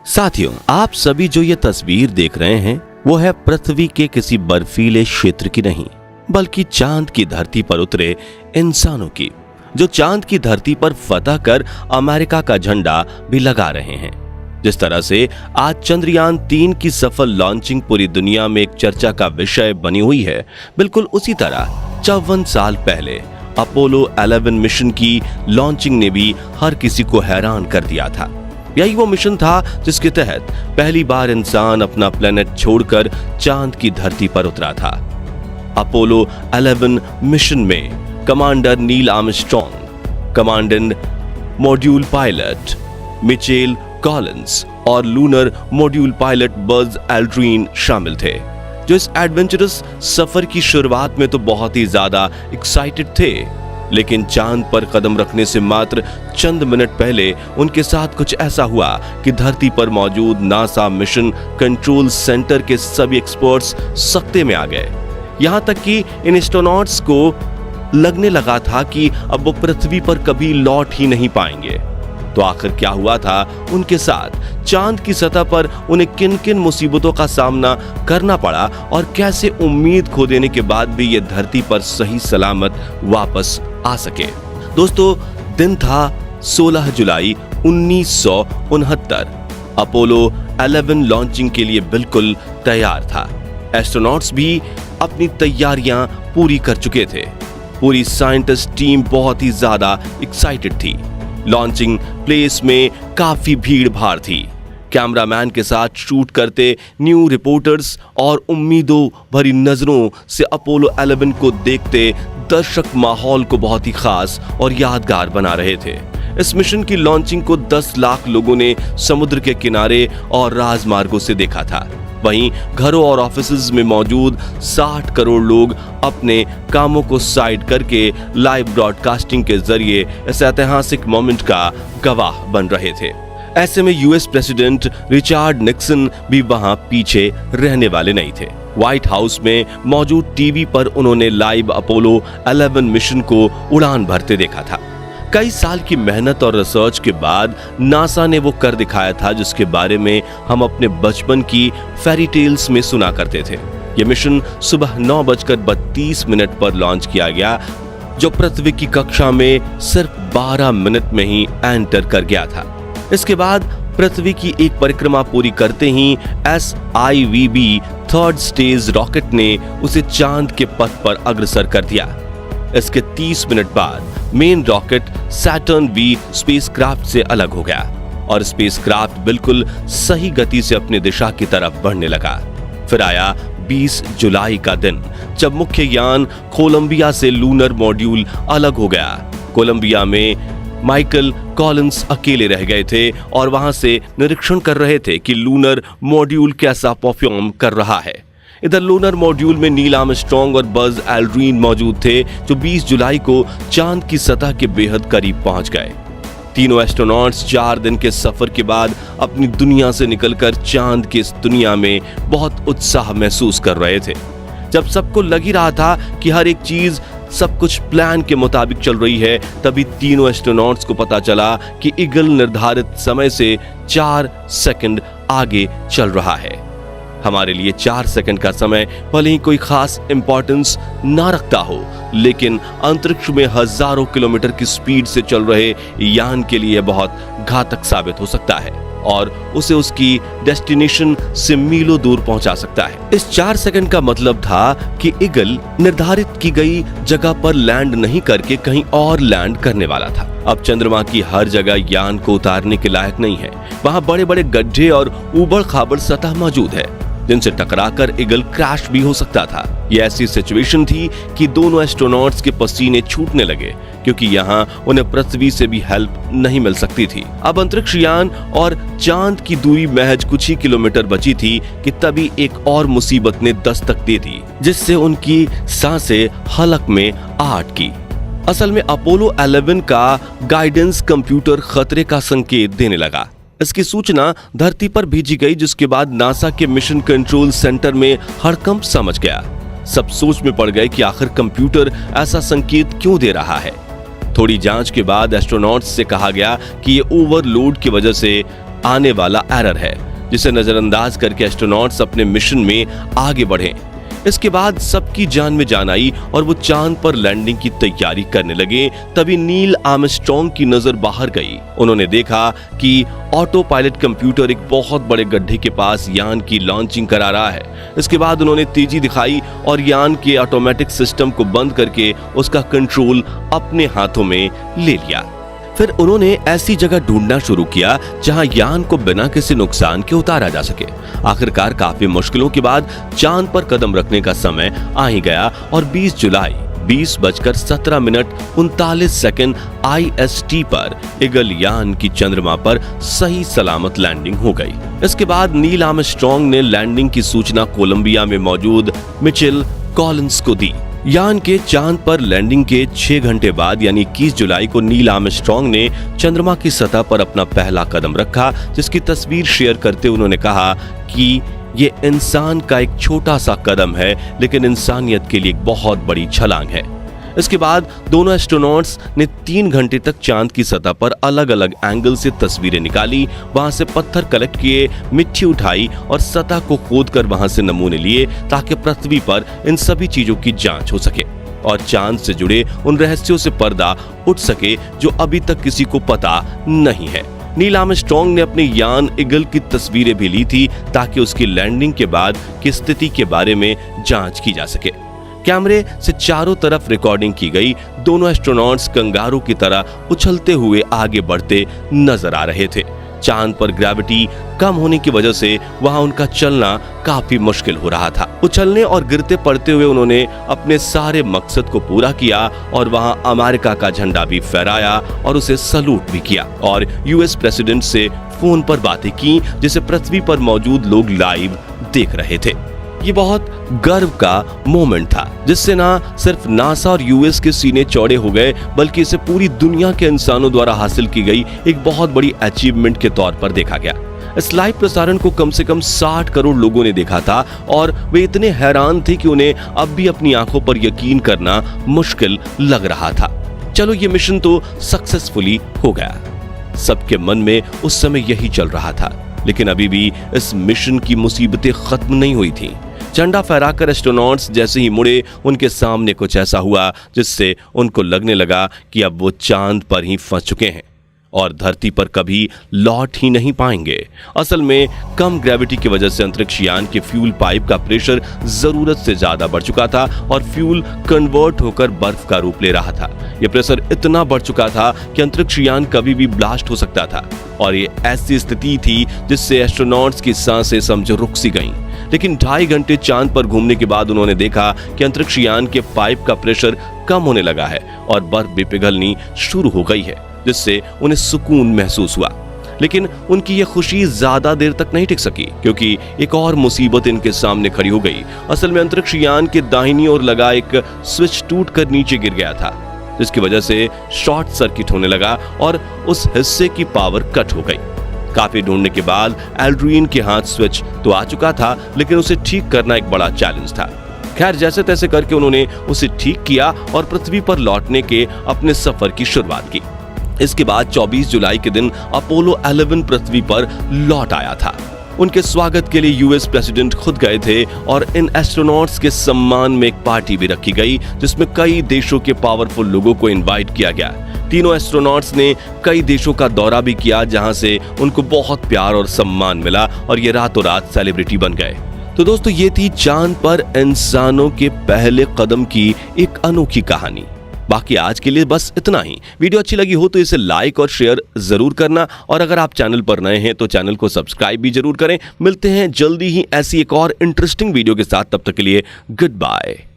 साथियों, आप सभी जो ये तस्वीर देख रहे हैं वो है पृथ्वी के किसी बर्फीले क्षेत्र की नहीं, बल्कि चांद की धरती पर उतरे इंसानों की, जो चांद की धरती पर फतह कर अमेरिका का झंडा भी लगा रहे हैं। जिस तरह से आज चंद्रयान 3 की सफल लॉन्चिंग पूरी दुनिया में एक चर्चा का विषय बनी हुई है, बिल्कुल उसी तरह 54 साल पहले अपोलो 11 मिशन की लॉन्चिंग ने भी हर किसी को हैरान कर दिया था। यही वो मिशन था जिसके तहत पहली बार इंसान अपना प्लेनेट छोड़कर चांद की धरती पर उतरा था। अपोलो 11 मिशन में commander Neil Armstrong, commandant module pilot Michael Collins और lunar module pilot Buzz Aldrin शामिल थे, जो इस एडवेंचरस सफर की शुरुआत में तो बहुत ही ज्यादा एक्साइटेड थे, लेकिन चांद पर कदम रखने से मात्र चंद मिनट पहले उनके साथ कुछ ऐसा हुआ कि धरती पर मौजूद नासा मिशन कंट्रोल सेंटर के सभी एक्सपर्ट्स सकते में आ गए। यहां तक कि इन एस्ट्रोनॉट्स को लगने लगा था कि अब वो पृथ्वी पर कभी लौट ही नहीं पाएंगे। तो आखिर क्या हुआ था उनके साथ? चांद की सतह पर उन्हें किन किन मुसीबतों का सामना करना पड़ा और कैसे उम्मीद खो देने के बाद भी ये धरती पर सही सलामत वापस आ सके? दोस्तों, दिन था 16 जुलाई 1969। अपोलो 11 लॉन्चिंग के लिए बिल्कुल तैयार था। एस्ट्रोनॉट्स भी अपनी तैयारियां पूरी कर चुके थे। पूरी साइंटिस्ट टीम बहुत ही ज्यादा एक्साइटेड थी। लॉन्चिंग प्लेस में काफी भीड़ भाड़ थी। कैमरामैन के साथ शूट करते न्यू रिपोर्टर्स और उम्मीदों भरी नजरों से अपोलो 11 को देखते दर्शक माहौल को बहुत ही खास और यादगार बना रहे थे। इस मिशन की लॉन्चिंग को 10 लाख लोगों ने समुद्र के किनारे और राजमार्गों से देखा था। वहीं घरों और ऑफिसेज में मौजूद 60 करोड़ लोग अपने कामों को साइड करके लाइव ब्रॉडकास्टिंग के जरिए इस ऐतिहासिक मोमेंट का गवाह बन रहे थे। ऐसे में यूएस प्रेसिडेंट रिचर्ड निक्सन भी वहां पीछे रहने वाले नहीं थे। व्हाइट हाउस में मौजूद टीवी पर उन्होंने लाइव अपोलो 11 मिशन को उड़ान भरते देखा था। कई साल की मेहनत और रिसर्च के बाद नासा ने वो कर दिखाया था जिसके बारे में हम अपने बचपन की फेरी टेल्स में सुना करते थे। ये मिशन सुबह 9:32 पर लॉन्च किया गया, जो पृथ्वी की कक्षा में सिर्फ 12 मिनट में ही एंटर कर गया था। इसके बाद पृथ्वी की एक परिक्रमा पूरी करते ही SIVB थर्ड स्टेज रॉकेट ने उसे चांद के पथ पर अग्रसर कर दिया। इसके 30 मिनट बाद main rocket Saturn V spacecraft से अलग हो गया और स्पेसक्राफ्ट बिल्कुल सही गति से अपनी दिशा की तरफ बढ़ने लगा। फिर आया 20 जुलाई का दिन, जब मुख्य यान कोलंबिया से लूनर मॉड्यूल अलग हो गया। कोलंबिया में माइकल कॉलिंस अकेले रह गए थे और वहां से निरीक्षण कर रहे थे कि लूनर मॉड्यूल कैसा परफॉर्म कर रहा है। इधर लूनर मॉड्यूल में नील आर्मस्ट्रॉन्ग और बज एल्ड्रिन मौजूद थे, जो 20 जुलाई को चांद की सतह के बेहद करीब पहुंच गए। तीनों एस्ट्रोनॉट्स 4 दिन के सफर के बाद अपनी दुनिया से निकलकर चांद की इस दुनिया में बहुत उत्साह महसूस कर रहे थे। जब सबको लग ही रहा था कि हर एक चीज सब कुछ प्लान के मुताबिक चल रही है, तभी तीनों एस्ट्रोनॉट्स को पता चला कि ईगल निर्धारित समय से 4 सेकंड आगे चल रहा है। हमारे लिए 4 सेकंड का समय भले ही कोई खास इंपॉर्टेंस ना रखता हो, लेकिन अंतरिक्ष में हजारों किलोमीटर की स्पीड से चल रहे यान के लिए बहुत घातक साबित हो सकता है और उसे उसकी डेस्टिनेशन से मीलों दूर पहुंचा सकता है। इस 4 सेकंड का मतलब था कि ईगल निर्धारित की गई जगह पर लैंड नहीं करके कहीं और लैंड करने वाला था। अब चंद्रमा की हर जगह यान को उतारने के लायक नहीं है। वहां बड़े बड़े गड्ढे और उबड़ खाबड़ सतह मौजूद है, जिनसे टकराकर ईगल क्रैश भी हो सकता था। यह ऐसी सिचुएशन थी कि दोनों एस्ट्रोनॉट्स के पसीने छूटने लगे, क्योंकि यहाँ उन्हें पृथ्वी से भी हेल्प नहीं मिल सकती थी। अब अंतरिक्ष यान और चांद की दूरी महज कुछ ही किलोमीटर बची थी कि तभी एक और मुसीबत ने दस्तक दे दी, जिससे उनकी सांसें हलक में आ अटकी। असल में अपोलो 11 का गाइडेंस कंप्यूटर खतरे का संकेत देने लगा। इसकी सूचना धरती पर भेजी गई, जिसके बाद नासा के मिशन कंट्रोल सेंटर में हड़कंप समझ गया। सब सोच में पड़ गए कि आखिर कंप्यूटर ऐसा संकेत क्यों दे रहा है। थोड़ी जांच के बाद एस्ट्रोनॉट्स से कहा गया कि ये ओवरलोड की वजह से आने वाला एरर है, जिसे नजरअंदाज करके एस्ट्रोनॉट्स अपने मिशन में आगे बढ़े। इसके बाद सबकी जान में जान आई और वो चांद पर लैंडिंग की तैयारी करने लगे। तभी नील आर्मस्ट्रॉन्ग की नजर बाहर गई। उन्होंने देखा कि ऑटो पायलट कंप्यूटर एक बहुत बड़े गड्ढे के पास यान की लॉन्चिंग करा रहा है। इसके बाद उन्होंने तेजी दिखाई और यान के ऑटोमेटिक सिस्टम को बंद करके उसका कंट्रोल अपने हाथों में ले लिया। फिर उन्होंने ऐसी जगह ढूंढना शुरू किया जहां यान को बिना किसी नुकसान के उतारा जा सके। आखिरकार काफी मुश्किलों के बाद चांद पर कदम रखने का समय आ ही गया और 20 जुलाई 20:17:39 IST पर ईगल यान की चंद्रमा पर सही सलामत लैंडिंग हो गई। इसके बाद नील आर्मस्ट्रॉन्ग ने लैंडिंग की सूचना कोलंबिया में मौजूद मिचेल कॉलिंस को दी। यान के चांद पर लैंडिंग के 6 घंटे बाद यानी 21 जुलाई को नील आर्मस्ट्रॉन्ग ने चंद्रमा की सतह पर अपना पहला कदम रखा, जिसकी तस्वीर शेयर करते हुए उन्होंने कहा कि ये इंसान का एक छोटा सा कदम है, लेकिन इंसानियत के लिए एक बहुत बड़ी छलांग है। इसके बाद दोनों एस्ट्रोनॉट्स ने 3 घंटे तक चांद की सतह पर अलग अलग एंगल से तस्वीरें निकाली, वहां से पत्थर कलेक्ट किए, मिट्टी उठाई और सतह को खोदकर वहां से नमूने लिए ताकि पृथ्वी पर इन सभी चीजों की जांच हो सके और चांद से जुड़े उन रहस्यों से पर्दा उठ सके जो अभी तक किसी को पता नहीं है। नील आर्मस्ट्रॉन्ग ने अपने यान ईगल की तस्वीरें भी ली थी ताकि उसकी लैंडिंग के बाद की स्थिति के बारे में जांच की जा सके। कैमरे से चारों तरफ रिकॉर्डिंग की गई। दोनों एस्ट्रोनॉट्स कंगारू की तरह उछलते हुए आगे बढ़ते नजर आ रहे थे। चांद पर ग्रेविटी कम होने की वजह से वहां उनका चलना काफी मुश्किल हो रहा था। उछलने और गिरते पड़ते हुए उन्होंने अपने सारे मकसद को पूरा किया और वहां अमेरिका का झंडा भी फहराया और उसे सलूट भी किया और यूएस प्रेसिडेंट से फोन पर बातें की, जिसे पृथ्वी पर मौजूद लोग लाइव देख रहे थे। ये बहुत गर्व का मोमेंट था, जिससे ना सिर्फ नासा और यूएस के सीने चौड़े हो गए, बल्कि इसे पूरी दुनिया के इंसानों द्वारा हासिल की गई एक बहुत बड़ी अचीवमेंट के तौर पर देखा गया। इस लाइव प्रसारण को कम से कम 60 करोड़ लोगों ने देखा था और वे इतने हैरान थे कि उन्हें अब भी अपनी आंखों पर यकीन करना मुश्किल लग रहा था। चलो, ये मिशन तो सक्सेसफुली हो गया। सबके मन में उस समय यही चल रहा था, लेकिन अभी भी इस मिशन की मुसीबतें खत्म नहीं हुई थी। झंडा फहराकर एस्ट्रोनॉट्स जैसे ही मुड़े, उनके सामने कुछ ऐसा हुआ जिससे उनको लगने लगा कि अब वो चांद पर ही फंस चुके हैं और धरती पर कभी लौट ही नहीं पाएंगे। असल में कम ग्रेविटी की वजह से अंतरिक्ष यान के फ्यूल पाइप का प्रेशर जरूरत से ज्यादा बढ़ चुका था और फ्यूल कन्वर्ट होकर बर्फ का रूप ले रहा था। यह प्रेशर इतना बढ़ चुका था कि अंतरिक्ष यान कभी भी ब्लास्ट हो सकता था और ये ऐसी स्थिति थी जिससे एस्ट्रोनॉट्स की सांसें समझो रुक सी गईं। लेकिन 2.5 घंटे चांद पर घूमने के बाद उन्होंने देखा कि अंतरिक्ष यान के पाइप का प्रेशर कम होने लगा है और बर्फ भी पिघलनी शुरू हो गई है, जिससे उन्हें सुकून महसूस हुआ। लेकिन उनकी यह खुशी ज्यादा देर तक नहीं टिक सकी, क्योंकि एक और मुसीबत इनके सामने खड़ी हो गई। असल में अंतरिक्ष यान के दाहिनी ओर लगा एक स्विच टूटकर नीचे गिर गया था, जिसकी वजह से शॉर्ट सर्किट होने लगा और उस हिस्से की पावर कट हो गई। काफी ढूंढने के बाद एल्ड्रिन के हाथ स्विच तो आ चुका था, लेकिन उसे ठीक करना एक बड़ा चैलेंज था। खैर, जैसे तैसे करके उन्होंने उसे ठीक किया और पृथ्वी पर लौटने के अपने सफर की शुरुआत की। इसके बाद 24 जुलाई के दिन अपोलो 11 पृथ्वी पर लौट आया था। उनके स्वागत के लिए यूएस प्रेसिडेंट खुद गए थे और इन एस्ट्रोनॉट्स के सम्मान में एक पार्टी भी रखी गई, जिसमें कई देशों के पावरफुल लोगों को इनवाइट किया गया। तीनों एस्ट्रोनॉट्स ने कई देशों का दौरा भी किया, जहां से उनको बहुत प्यार और सम्मान मिला और ये रातों रात सेलिब्रिटी बन गए। तो दोस्तों, ये थी चांद पर इंसानों के पहले कदम की एक अनोखी कहानी। बाकी आज के लिए बस इतना ही। वीडियो अच्छी लगी हो तो इसे लाइक और शेयर जरूर करना और अगर आप चैनल पर नए हैं तो चैनल को सब्सक्राइब भी जरूर करें। मिलते हैं जल्दी ही ऐसी एक और इंटरेस्टिंग वीडियो के साथ। तब तक के लिए गुड बाय।